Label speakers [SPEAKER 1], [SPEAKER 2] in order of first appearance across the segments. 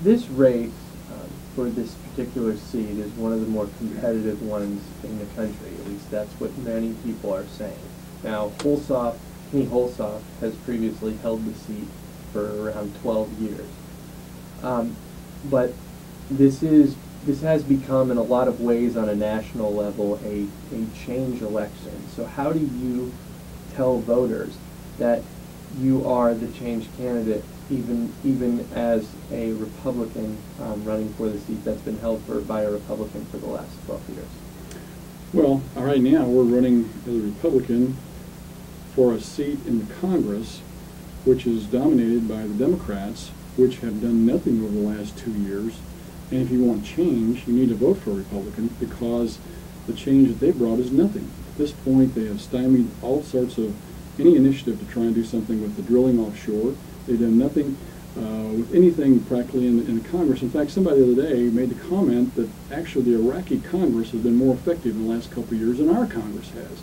[SPEAKER 1] This race for this particular seat is one of the more competitive ones in the country. At least that's what many people are saying. Now, Kenny Holsoff has previously held the seat for around 12 years. But this has become, in a lot of ways, on a national level, a change election. So how do you tell voters that you are the change candidate, even as a Republican running for the seat that's been held by a Republican for the last 12 years?
[SPEAKER 2] Well, right now we're running as a Republican for a seat in the Congress, which is dominated by the Democrats, which have done nothing over the last 2 years. And if you want change, you need to vote for a Republican, because the change that they brought is nothing. At this point, they have stymied all sorts of any initiative to try and do something with the drilling offshore. They've done nothing with anything practically in the Congress. In fact, somebody the other day made the comment that actually the Iraqi Congress has been more effective in the last couple of years than our Congress has.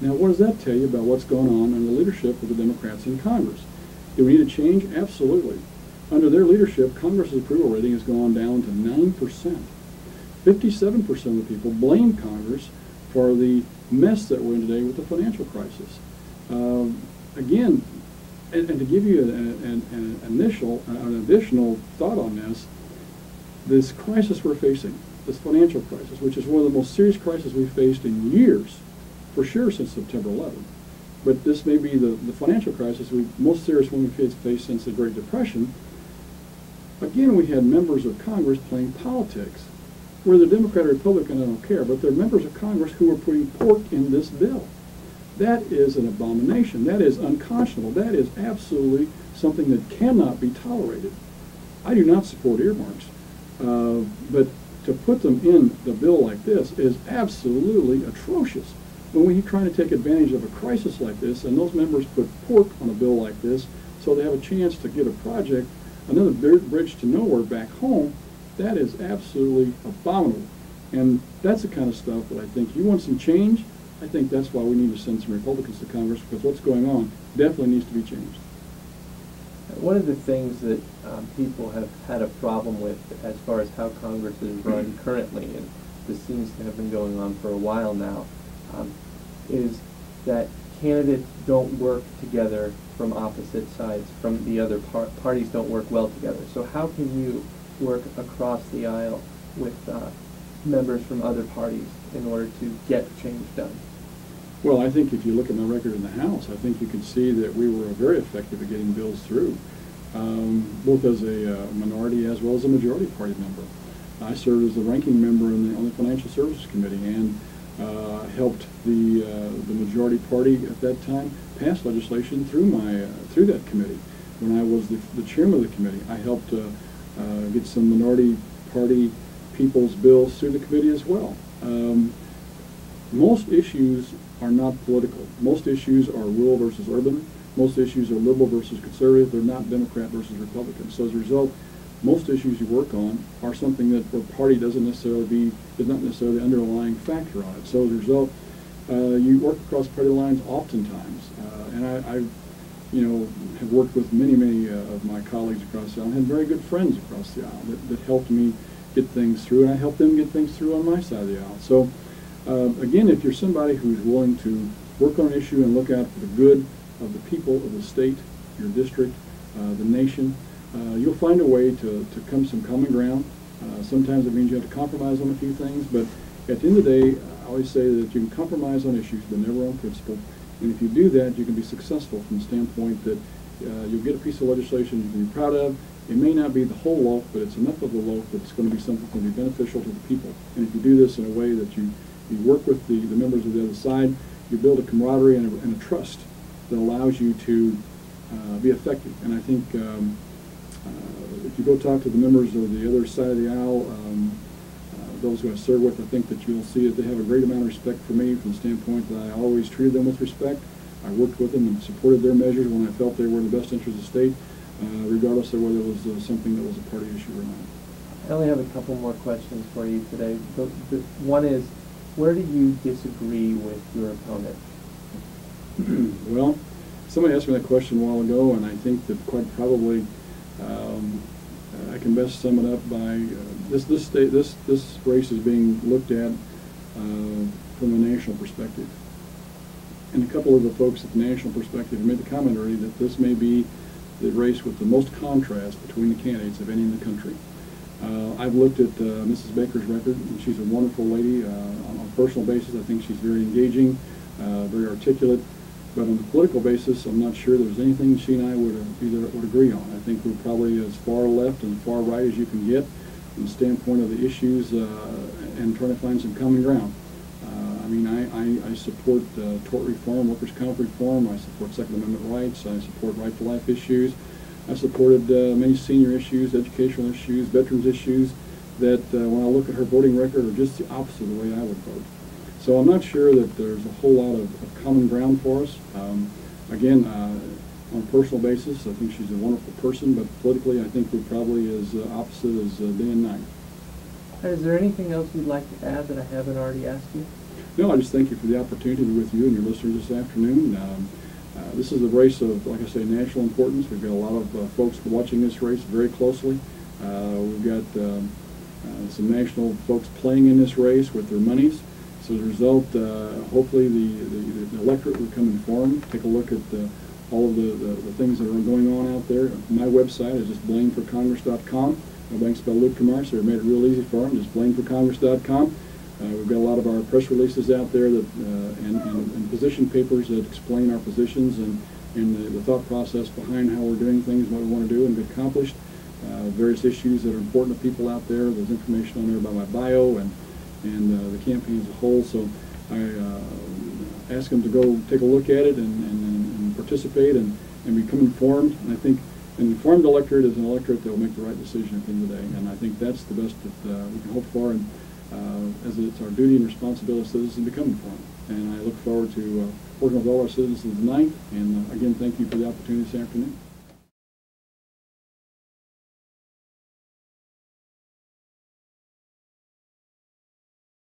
[SPEAKER 2] Now, what does that tell you about what's going on in the leadership of the Democrats in Congress? Do we need a change? Absolutely. Under their leadership, Congress's approval rating has gone down to 9%. 57% of the people blame Congress for the mess that we're in today with the financial crisis. Again, and to give you an additional thought on this crisis we're facing, this financial crisis, which is one of the most serious crises we've faced in years, for sure since September 11th. But this may be the financial crisis, most serious one we've faced since the Great Depression. Again, we had members of Congress playing politics. Whether Democrat or Republican, I don't care, but they're members of Congress who are putting pork in this bill. That is an abomination. That is unconscionable. That is absolutely something that cannot be tolerated. I do not support earmarks, but to put them in the bill like this is absolutely atrocious. When we're trying to take advantage of a crisis like this, and those members put pork on a bill like this so they have a chance to get a project, another bridge to nowhere back home, that is absolutely abominable. And that's the kind of stuff that I think, you want some change? I think that's why we need to send some Republicans to Congress, because what's going on definitely needs to be changed.
[SPEAKER 1] One of the things that people have had a problem with as far as how Congress is run currently, and this seems to have been going on for a while now, is that candidates don't work together from opposite sides, from the other parties don't work well together. So how can you work across the aisle with members from other parties in order to get change done?
[SPEAKER 2] Well, I think if you look at my record in the House, I think you can see that we were very effective at getting bills through, both as a minority as well as a majority party member. I served as the ranking member on the Financial Services Committee, and helped the majority party at that time pass legislation through that committee. When I was the chairman of the committee, I helped get some minority party people's bills through the committee as well. Most issues are not political. Most issues are rural versus urban. Most issues are liberal versus conservative. They're not Democrat versus Republican. So as a result, most issues you work on are something that the party is not necessarily the underlying factor on it. So as a result, you work across party lines oftentimes. And I have worked with many of my colleagues across the aisle, and had very good friends across the aisle that helped me get things through, and I helped them get things through on my side of the aisle. So again, if you're somebody who's willing to work on an issue and look out for the good of the people of the state, your district, the nation, you'll find a way to come some common ground. Sometimes it means you have to compromise on a few things, but at the end of the day, I always say that you can compromise on issues, but never on principle. And if you do that, you can be successful from the standpoint that you'll get a piece of legislation you can be proud of. It may not be the whole loaf, but it's enough of the loaf that it's going to be something that's going to be beneficial to the people. And if you do this in a way that you work with the members of the other side, you build a camaraderie and a trust that allows you to be effective. And I think if you go talk to the members of the other side of the aisle, those who I serve with, I think that you'll see that they have a great amount of respect for me from the standpoint that I always treated them with respect. I worked with them and supported their measures when I felt they were in the best interest of the state, regardless of whether it was something that was a party issue or not.
[SPEAKER 1] I only have a couple more questions for you today. The one is, where do you disagree with your opponent?
[SPEAKER 2] Well, somebody asked me that question a while ago, and I think that quite probably I can best sum it up by this race is being looked at from a national perspective. And a couple of the folks at the national perspective made the comment already that this may be the race with the most contrast between the candidates of any in the country. I've looked at Mrs. Baker's record, and she's a wonderful lady. On a personal basis, I think she's very engaging, very articulate. But on the political basis, I'm not sure there's anything she and I would agree on. I think we're probably as far left and far right as you can get from the standpoint of the issues and trying to find some common ground. I mean, I support tort reform, workers' comp reform. I support Second Amendment rights. I support right-to-life issues. I supported many senior issues, educational issues, veterans issues that when I look at her voting record are just the opposite of the way I would vote. So I'm not sure that there's a whole lot of common ground for us. Again, on a personal basis, I think she's a wonderful person, but politically I think we're probably as opposite as day and night.
[SPEAKER 1] Is there anything else you'd like to add that I haven't already asked you?
[SPEAKER 2] No, I just thank you for the opportunity to be with you and your listeners this afternoon. This is a race of, like I say, national importance. We've got a lot of folks watching this race very closely. We've got some national folks playing in this race with their monies. So as a result, hopefully the electorate will become informed, take a look at all of the things that are going on out there. My website is just blaineforcongress.com. My bank's spelled Luetkemeyer, so we made it real easy for them, just blaineforcongress.com. We've got a lot of our press releases out there that, and position papers that explain our positions and the thought process behind how we're doing things, what we want to do and get accomplished. Various issues that are important to people out there. There's information on there about my bio and the campaign as a whole. So I ask them to go take a look at it and participate and become informed. And I think an informed electorate is an electorate that will make the right decision at the end of the day. And I think that's the best that we can hope for. And as it's our duty and responsibility as citizens to become informed. And I look forward to working with all our citizens tonight. And again, thank you for the opportunity this afternoon.